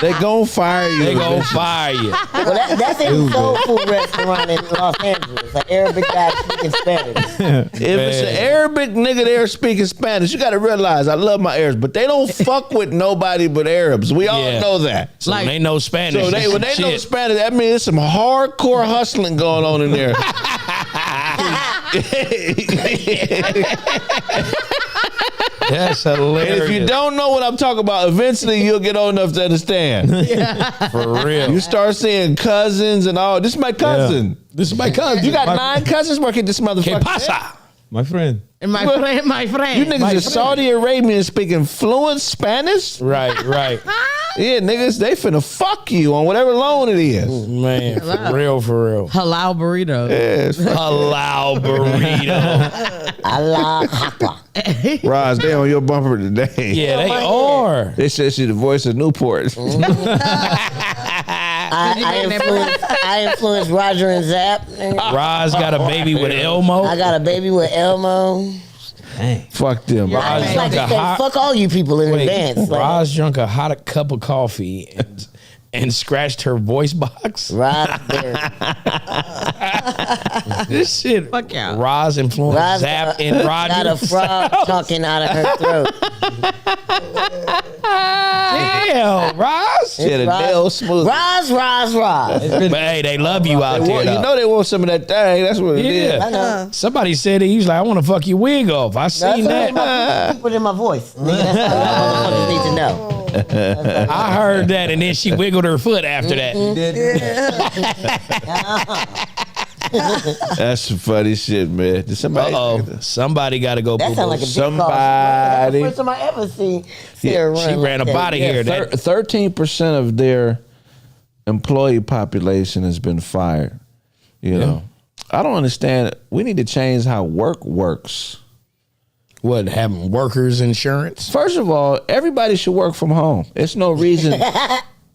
They gonna fire you. They gonna fire you. Well, that's a soul food restaurant in Los Angeles. An Arabic guy speaking Spanish. If it's an Arabic nigga there speaking Spanish, you gotta realize I love my Arabs, but they don't fuck with nobody but Arabs. We all Yeah. know that. So when they know Spanish. So when they know shit. Spanish, that means there's some hardcore hustling going on in there. That's And hilarious. if you don't know what I'm talking about, eventually you'll get old enough to understand. for real. You start seeing cousins and all. This is my cousin. This is my cousin. You got 9 cousins working this Que motherfucker. pasa? My friend. And my friend. You niggas is Saudi Arabian speaking fluent Spanish? Right. Yeah, niggas, they finna fuck you on whatever loan it is. Man, for real. halal burrito. Yes. Halal burrito. Allah Akbar. Roz, they on your bumper today. Yeah, they are. They said she's the voice of Newport. I influenced Roger and Zap. Roz got a baby with Elmo. I got a baby with Elmo. Dang. Fuck them. I Roz just like drunk to a say, hot. fuck all you people in advance. Like, Roz drunk a hot cup of coffee and scratched her voice box. Raspberry. This shit. Fuck yeah. Roz influenced Roz Zap and Roger. got a frog talking out of her throat. Damn, Roz. She had a nail smooth. Roz. But hey, they love you out They there. want, you though. know they want some of that thing. That's what it is. I know. Somebody said he was like, I want to fuck your wig off. I That's seen that. what put in my voice. Nigga, that's all motherfuckers need to know. I heard that, and then she wiggled her foot after that. That's some funny shit, man. Did somebody? Somebody got to go. That boo-boo. sounds like a big Somebody. That's the first time I ever see her run. She ran like up that. out of here. That 13% of their employee population has been fired. You know, I don't understand. We need to change how work works. what having workers insurance? First of all, everybody should work from home. It's no reason.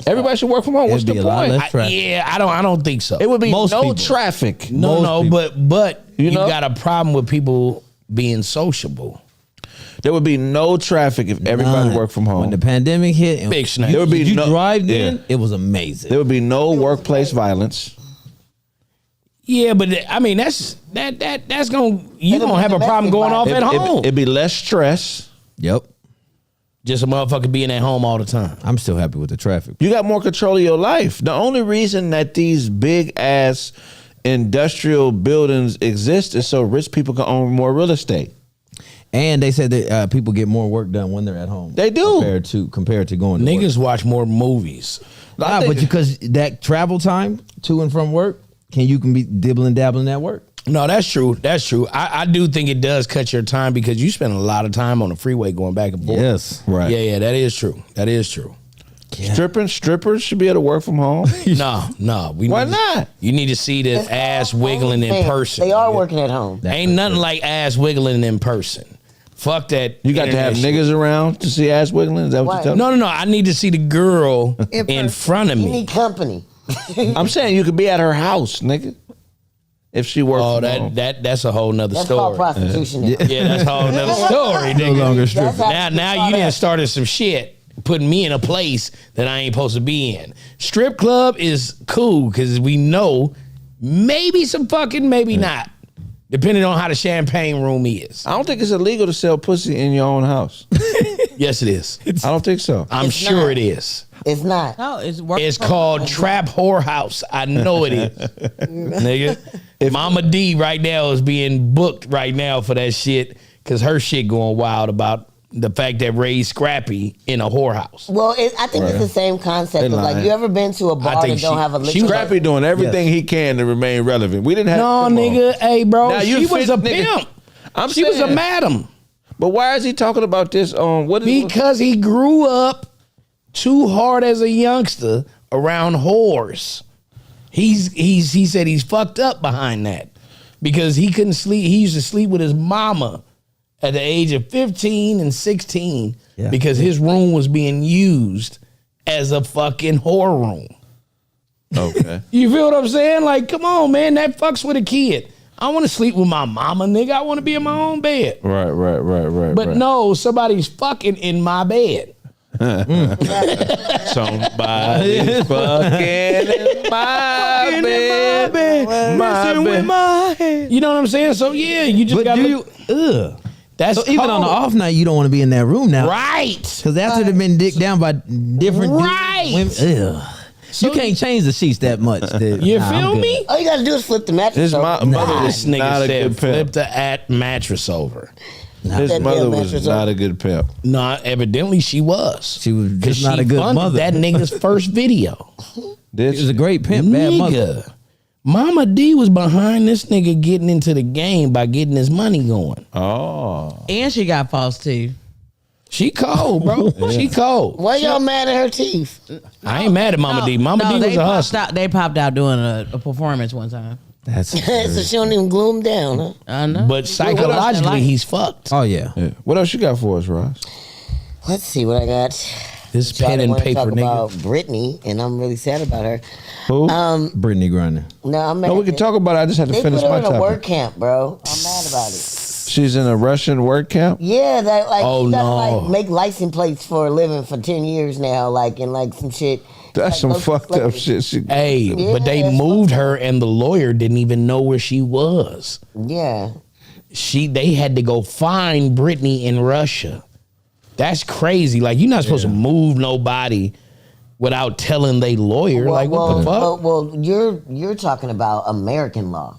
Everybody should work from home. What's It'd the be a lot point? less traffic. I don't think so. It would be Most no people. traffic. no, but you know? got a problem with people being sociable. There would be no traffic if everybody None. worked from home. When the pandemic hit, Big snap. There would be you no- drive yeah. in, it was amazing. There would be no workplace violence. Yeah, but I mean that's gonna gonna have a problem going off at home. It'd be less stress. Yep. Just a motherfucker being at home all the time. I'm still happy with the traffic. You got more control of your life. The only reason that these big ass industrial buildings exist is so rich people can own more real estate. And they said that people get more work done when they're at home. They do. compared to going to Niggas work. watch more movies. But because that travel time to and from work, you can be dibbling dabbling at work. No, that's true. That's true. I do think it does cut your time because you spend a lot of time on the freeway going back and forth. Yes. Right. Yeah, that is true. That is true. Strippers should be able to work from home. No. Why not? You need to see the ass wiggling in person. They are nigga. working at home. Ain't nothing like ass wiggling in person. Fuck that. You got to have internet shit. niggas around to see ass wiggling. Is that what Right. you're telling me? No. I need to see the girl in front of You me. need company. I'm saying you could be at her house, nigga. If she works Oh, from home. that's a whole nother That's story. called prostitution. now. Yeah, that's a whole nother story, nigga. longer That's how Now it you done started. started some shit, putting me in a place that I ain't supposed to be in. Strip club is cool because we know maybe some fucking, maybe not, depending on how the champagne room is. I don't think it's illegal to sell pussy in your own house. Yes, it is. I don't think so. I'm It's sure not. it is. It's not. No, it's work. It's called Trap Whorehouse. I know it is, nigga. Mama D right now is being booked right now for that shit because her shit going wild about the fact that Ray's scrappy in a whorehouse. Well, I think it's the same concept. Of like, lying. you ever been to a bar think that don't she- have a she liquor? Scrappy doing everything he can to remain relevant. We didn't have. No, come on. nigga. Hey, bro. Now, you She was a fit- nigga, pimp. She was a saying. madam. But why is he talking about this on what is Because he grew up too hard as a youngster around whores. He said he's fucked up behind that because he couldn't sleep. He used to sleep with his mama at the age of 15 and 16 because his room was being used as a fucking whore room. Okay. You feel what I'm saying? Like, come on, man, that fucks with a kid. I want to sleep with my mama, nigga. I want to be in my own bed. Right. But right. no, somebody's fucking in my bed. Somebody's fucking in my bed. My bed. You know what I'm saying? So yeah, you just But got do you? Ugh. That's So even on the cold. off night, you don't want to be in that room now, Right. Because after they've been dicked down by different dudes, Right. women, ugh. You can't change the sheets that much. You Nah, I'm feel good. me? All you gotta do is flip the mattress. His over. mother This was not nigga a said good flip pimp. the mattress over. His That mother damn was mattress not a good pimp. No, evidently she was. She was 'Cause just not a good funded mother. That nigga's first video. Did She was a great pimp, Nigga. bad mother. Mama D was behind this nigga getting into the game by getting his money going. Oh. And she got false teeth. She cold, bro. She cold. Why y'all mad at her teeth? I ain't mad at Mama D. Mama D was they a hustler. They popped out doing a performance one time. That's So she don't even glue them down, huh? I know. But psychologically, he's fucked. oh yeah. Yeah. What else you got for us, Ross? Let's see what I got. This Y'all pen and wanna paper talk nigga. about Britney, and I'm really sad about her. Who? Brittany Griner. No, I'm mad. no, we can talk about it. I just had to They finish put her my in a work topic. camp, bro. I'm mad about it. She's in a Russian work camp. Yeah, that like Oh, you gotta no. like make license plates for a living for 10 years now, like and like some shit. That's some Like, fucked up shit. She, Hey, but they Yeah, moved her, and the lawyer didn't even know where she was. Yeah. They had to go find Britney in Russia. That's crazy. Like, you're not supposed to move nobody without telling they lawyer. Like, what the fuck? Well, you're talking about American law.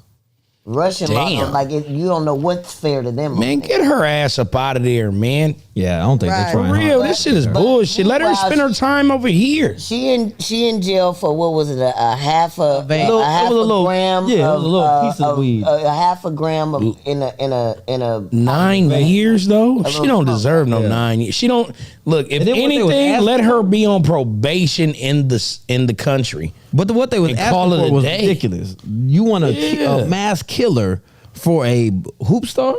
Russian law, Damn. like you don't know what's fair to them. Man, get her ass up out of there, man. Yeah, I don't think Right. they're For trying real, hard. this shit is bullshit. Let her Wow, spend her time over here. She in jail for what was it? A half a vape. a half It was a a little- gram. yeah, it of, was a little piece of weed. A half a gram of in a 9 years though, she little don't deserve no Yeah. 9 years. She don't look. If And then what they was anything, asking let her be on probation in the country. But what they was And asking call it for a was day. ridiculous. You want Yeah. a mass killer for a hoop star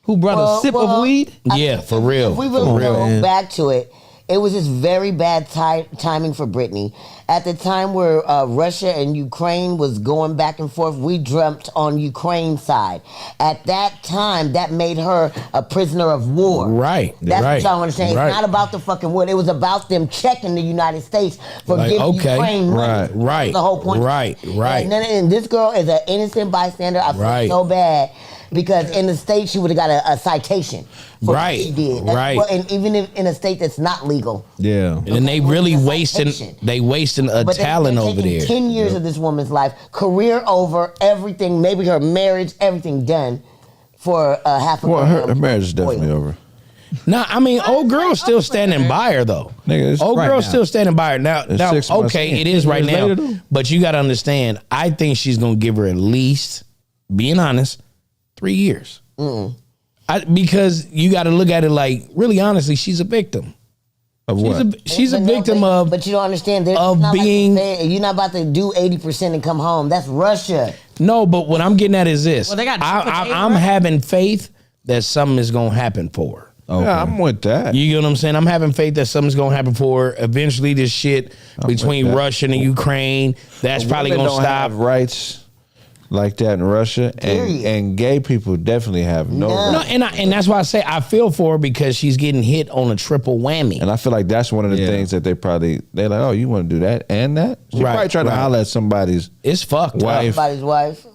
who brought a sip of weed? Yeah, for real. If we For really real. go man. back to it, it was just very bad timing for Britney. At the time where Russia and Ukraine was going back and forth, we jumped on Ukraine's side. At that time, that made her a prisoner of war. Right, That's right, what y'all want to say. right. It's not about the fucking war. It was about them checking the United States for Like, giving okay, Ukraine money. right, That's the whole point. right. And this girl is an innocent bystander. I feel Right. so bad. Because in the state she would have got a citation for Right, what she did. right. Well, and even if in a state that's not legal. Yeah. And they really That's wasting citation. a But talent they're over taking there. 10 years of this woman's life, career over, everything, maybe her marriage, everything done for half a Well, gram her marriage is oil. definitely over. Nah, I mean, old girl's still standing by her though. Nigga, it's Old right girl's now. still standing by her now. Now, 6 months okay, in. it is right 6 years now, later, though. but you got to understand. I think she's gonna give her at least, being honest, 3 years. Because you got to look at it like, really honestly, she's a victim. Of what? She's a But no, victim but- of. But you don't understand. There's of not being- you're not about to do 80% and come home. That's Russia. No, but what I'm getting at is this. Well, they got I'm having faith that something is gonna happen for her. Yeah, I'm with that. You get what I'm saying? I'm having faith that something's gonna happen for her. Eventually, this shit between with that. Russia and Ukraine, that's probably Women gonna don't stop. have rights like that in Russia, Period. and gay people definitely have no No. No, rights. and that's why I say I feel for her because she's getting hit on a triple whammy. And I feel like that's one of the Yeah. things that they're like, oh, you want to do that and that? She Right, probably trying right. to holler at somebody's It's fucked Wife. up. Somebody's wife.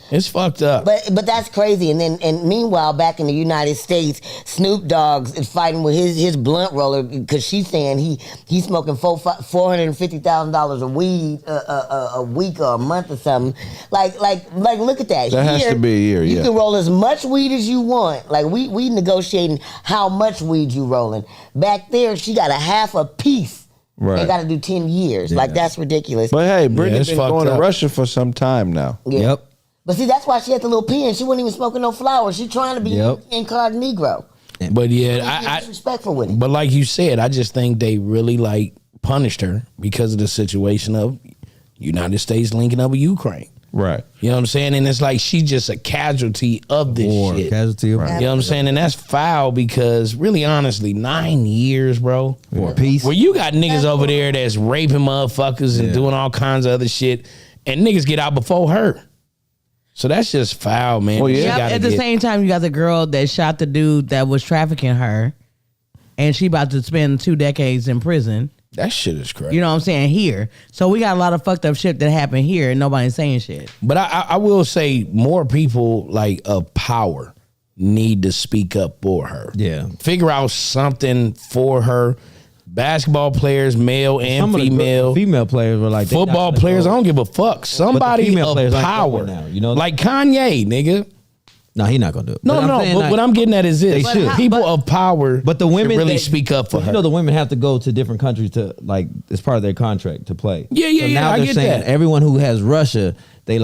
It's fucked up. But that's crazy. And meanwhile, back in the United States, Snoop Dogg is fighting with his blunt roller because she's saying he's smoking $450,000 of weed a week or a month or something. Like look at that. That has to be a year, You yeah. can roll as much weed as you want. Like we negotiating how much weed you rolling. Back there, she got a half a piece. Right. They got to do 10 years. Like that's ridiculous. But hey, Britney's it's been fucked going up. to Russia for some time now. Yeah. Yep. But see, that's why she had the little pen. She wasn't even smoking no flowers. She trying to be Yep. incognito. But yeah, She's I disrespectful with it. but like you said, I just think they really like punished her because of the situation of United States linking up with Ukraine. Right. You know what I'm saying? And it's like she's just a casualty of this War, shit. casualty of You know what I'm saying? And that's foul because really honestly, 9 years, bro. war, peace. Where you got niggas over there that's raping motherfuckers and doing all kinds of other shit, and niggas get out before her. So that's just foul, man. Well, yeah. She Yep, gotta at the get- same time, you got the girl that shot the dude that was trafficking her, and she about to spend 2 decades in prison. that shit is crazy. You know what I'm saying? Here. So we got a lot of fucked up shit that happened here, and nobody's saying shit. But I will say more people like of power need to speak up for her. Yeah. Figure out something for her. Basketball players, male and Some of the female. female players were like they not Football gonna players, go. I don't give a fuck. Somebody female of players ain't power. going now, you know? Like Kanye, nigga. No, he not gonna do it. No, But I'm no, saying, but like, what I'm getting at is this. They should. People of power But the women should really they- speak up for her. You know, the women have to go to different countries to like it's part of their contract to play. Yeah, yeah, so yeah, Now I they're get saying that. everyone who has Russia, we're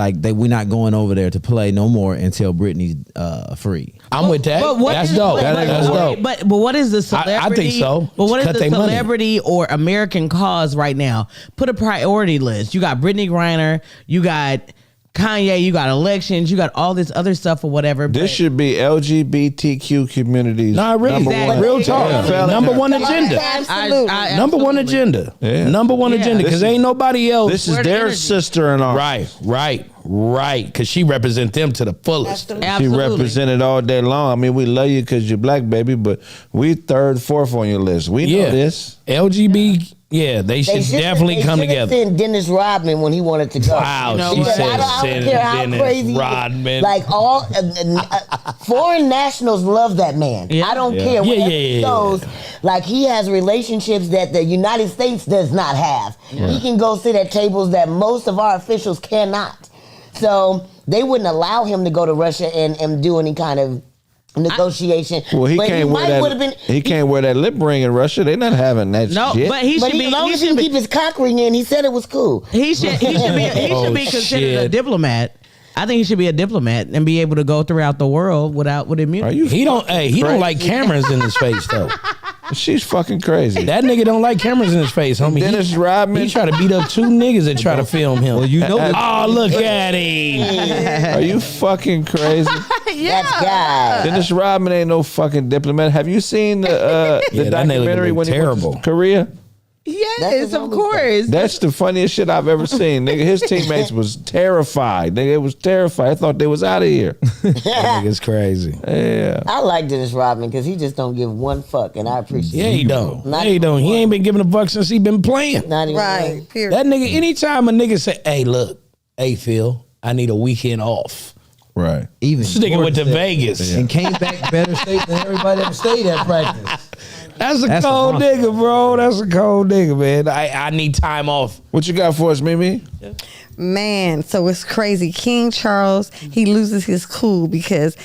not going over there to play no more until Britney's free. I'm with that. But what That's is- dope. but- That's but- dope. But what is the I celebrity? think so. But what is Cut the they money. celebrity or American cause right now? Put a priority list. You got Brittany Griner. You got Kanye. You got elections. You got all this other stuff or whatever. This but- should be LGBTQ communities. Nah, really, number Exactly. one. real talk. Yeah. Number one agenda. Absolutely. Number one absolutely. agenda. Yeah. Number one Yeah. agenda. Because This is- ain't nobody else. This is Where the their energy? sister in our right. Because she represent them to the fullest. She Absolutely. represented all day long. I mean, we love you because you're black, baby, but we third, fourth on your list. We know Yeah. this. LGBT. Yeah, they should They definitely come should've together. sent Dennis Rodman when he wanted to go. Wow, she Because said I don't send care how Dennis crazy. Rodman. Like all foreign nationals love that man. Yeah. I don't Yeah. care. Yeah, Wherever yeah, he yeah. goes, like he has relationships that the United States does not have. He can go sit at tables that most of our officials cannot. So they wouldn't allow him to go to Russia and do any kind of negotiation. Well, he But can't wear might would've that. He can't wear that lip ring in Russia. They're not having that No, shit. but he But should be. as long He as he should can be. keep his cock ring in, he said it was cool. He should be. He should be considered a shit. diplomat. I think he should be a diplomat and be able to go throughout the world with immunity. Are you? He don't. Hey, he don't crazy? like cameras in his face though. She's fucking crazy. That nigga don't like cameras in his face, homie. Dennis Rodman. He try to beat up 2 niggas that try to film him. Well, you know, Oh, look at him. Are you fucking crazy? That guy. Dennis Rodman ain't no fucking diplomat. Have you seen the Yeah, that nigga documentary look when he went terrible. to Korea? That's Yes, his of only course. That's the funniest shit I've ever seen. Nigga, his teammates was terrified. Nigga, it was terrified. I thought they was out of here. That nigga's crazy. Yeah. I like Dennis Rodman because he just don't give one fuck, and I appreciate Yeah, it. he don't. Not Yeah, he don't. He ain't been giving a fuck since he been playing. Not even Right. Period. That nigga, anytime a nigga say, hey, look, hey, Phil, I need a weekend off. Right. even This nigga went to Jordan said- Vegas. and came back better state than everybody ever stayed at practice. That's a That's a cold monster. nigga, bro. That's a cold nigga, man. I need time off. What you got for us, Mimi? Man, so it's crazy. King Charles, he loses his cool because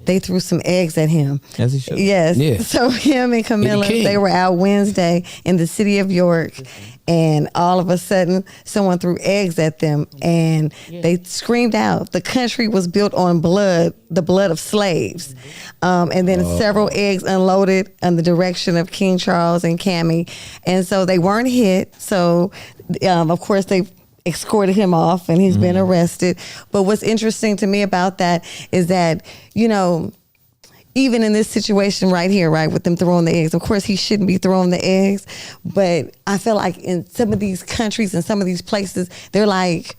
they threw some eggs at him. As he should. Yes. Yeah. So him and Camilla, king. they were out Wednesday in the city of York, and all of a sudden, someone threw eggs at them, and they screamed out. The country was built on blood, the blood of slaves. And then several eggs unloaded in the direction of King Charles and Cammie. And so they weren't hit. So, of course, they escorted him off, and he's been arrested. But what's interesting to me about that is that, you know, even in this situation right here, right, with them throwing the eggs, of course he shouldn't be throwing the eggs, but I feel like in some of these countries and some of these places, they're like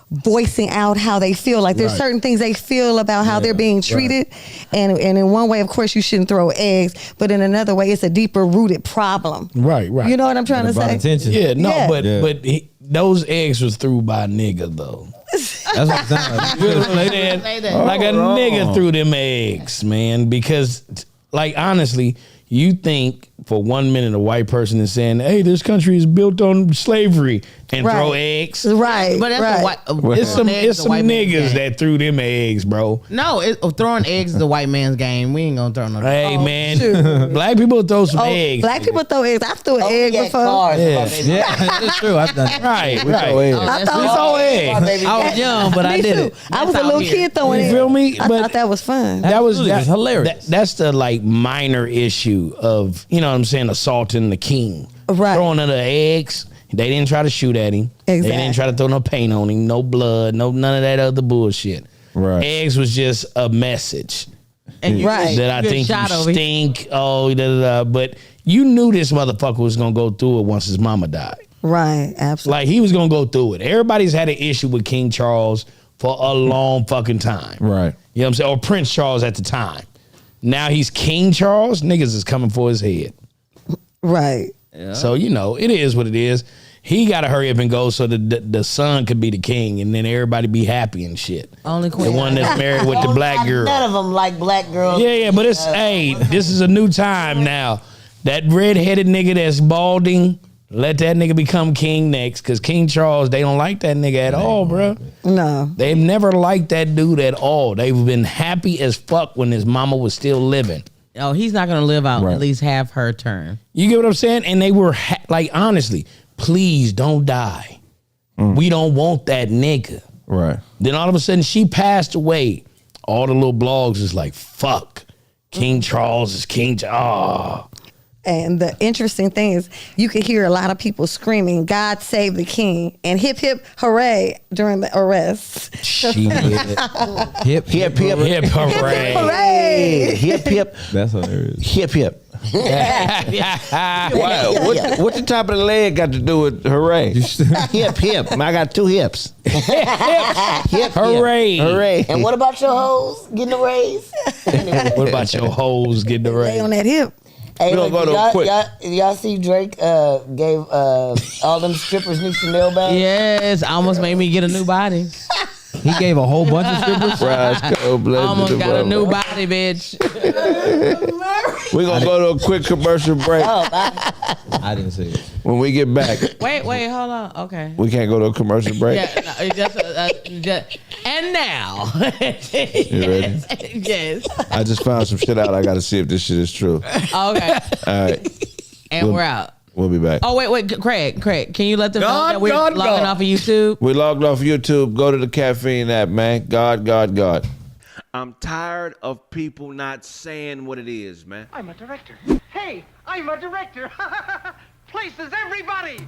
voicing out how they feel. Like there's certain things they feel about how they're being treated. And in one way, of course, you shouldn't throw eggs, but in another way, it's a deeper rooted problem. Right. You know what I'm trying to Brought say? attention. Yeah, no, Yeah. but those eggs was threw by a nigga though. That's what I'm saying. Like a nigga threw them eggs, man. Because, like, honestly, you think for 1 minute a white person is saying, "Hey, this country is built on slavery," and Right. throw eggs. Right. But that's right. It's some white man's niggas game. that threw them eggs, bro. No, throwing eggs is the white man's game. We ain't gonna throw no. Hey, man, black people throw some eggs. Black people throw eggs. I threw an egg Yeah, before. cars. Yeah. Yeah, it's true. I've done it. Right. Oh, yeah. We that's throw eggs. I was young, but I Me did too. it. I was a That's little out here. kid throwing You eggs. feel me? I But thought that was fun. that was Absolutely. It's hilarious. That's the like minor issue of, you know what I'm saying, assaulting the king. Right. Throwing of the eggs. They didn't try to shoot at him. They Exactly. didn't try to throw no paint on him, no blood, none of that other bullshit. Right. Eggs was just a message And you Right. that I good think you shot over here. stink. Oh, da, da, da. But you knew this motherfucker was gonna go through it once his mama died. Right. Absolutely. Like he was gonna go through it. Everybody's had an issue with King Charles for a long fucking time. Right. You know what I'm saying? Or Prince Charles at the time. Now he's King Charles. Niggas is coming for his head. Right. So, you know, it is what it is. He got to hurry up and go so the son could be the king and then everybody be happy and shit. Only queen. The one that's married with the black girl. None of them like black girls. Yeah, but it's, hey, this is a new time now. That red-headed nigga that's balding, let that nigga become king next. Because King Charles, they don't like that nigga at all, bro. No. They've never liked that dude at all. They've been happy as fuck when his mama was still living. Oh, he's not gonna live out Right. at least half her term. You get what I'm saying? And they were like, honestly, please don't die. We don't want that nigga. Right. Then all of a sudden she passed away. All the little blogs is like, fuck. King Charles is King Charles. And the interesting thing is, you could hear a lot of people screaming, "God save the king," and hip hip hooray during the arrest. Shit. Hip, Hip, hip. Hip hooray. Hooray! Hip, hip. That's hilarious. Hip, hip. Wow. What the top of the leg got to do with hooray? Hip, hip. I got two hips. Hip, Hooray. Hooray. And what about your hoes getting a raise? What about your hoes getting the Lay on rain? that hip. Hey, We gonna look, go to a quick- y'all see Drake gave all them strippers new Chanel bags? Yes, almost made me get a new body. He gave a whole bunch of strippers. Rise, cold blooded Almost to the got a bone. new body, bitch. We're going to go to a quick commercial break. Oh, bye. I didn't see it. When we get back, Wait, hold on. Okay. we can't go to a commercial break. Yeah, no, it just, and now. You ready? Yes. I just found some shit out. I got to see if this shit is true. Okay. All right. And we're out. We'll be back. Oh, wait, Craig, can you let them know God, that we're God, logging God. off of YouTube? We logged off YouTube. Go to the Caffeine app, man. God. I'm tired of people not saying what it is, man. I'm a director. Hey, I'm a director. Places everybody.